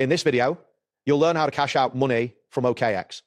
In this video, you'll learn how to cash out money from OKX.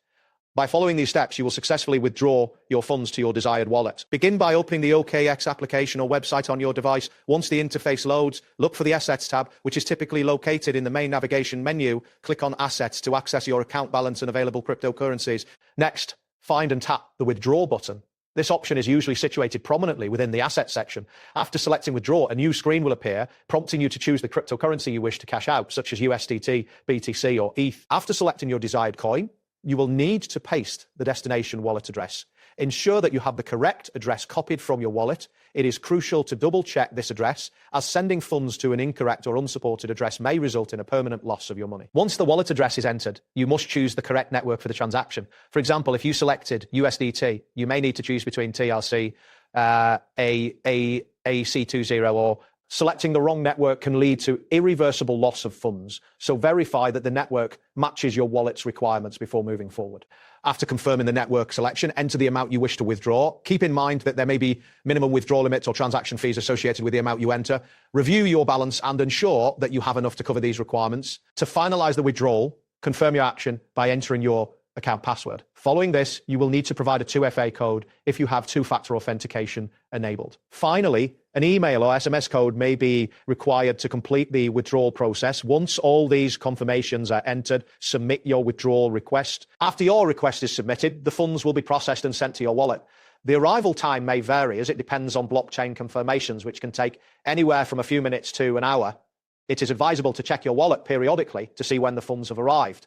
By following these steps, you will successfully withdraw your funds to your desired wallet. Begin by opening the OKX application or website on your device. Once the interface loads, look for the Assets tab, which is typically located in the main navigation menu. Click on Assets to access your account balance and available cryptocurrencies. Next, find and tap the Withdraw button. This option is usually situated prominently within the Assets section. After selecting Withdraw, a new screen will appear, prompting you to choose the cryptocurrency you wish to cash out, such as USDT, BTC, or ETH. After selecting your desired coin, you will need to paste the destination wallet address. Ensure that you have the correct address copied from your wallet. It is crucial to double-check this address, as sending funds to an incorrect or unsupported address may result in a permanent loss of your money. Once the wallet address is entered, you must choose the correct network for the transaction. For example, if you selected USDT, you may need to choose between TRC, AC20, or selecting the wrong network can lead to irreversible loss of funds, so verify that the network matches your wallet's requirements before moving forward. After confirming the network selection, enter the amount you wish to withdraw. Keep in mind that there may be minimum withdrawal limits or transaction fees associated with the amount you enter. Review your balance and ensure that you have enough to cover these requirements. To finalize the withdrawal, confirm your action by entering your account password. Following this, you will need to provide a 2FA code if you have two-factor authentication enabled. Finally, an email or SMS code may be required to complete the withdrawal process. Once all these confirmations are entered, submit your withdrawal request. After your request is submitted, the funds will be processed and sent to your wallet. The arrival time may vary as it depends on blockchain confirmations, which can take anywhere from a few minutes to an hour. It is advisable to check your wallet periodically to see when the funds have arrived.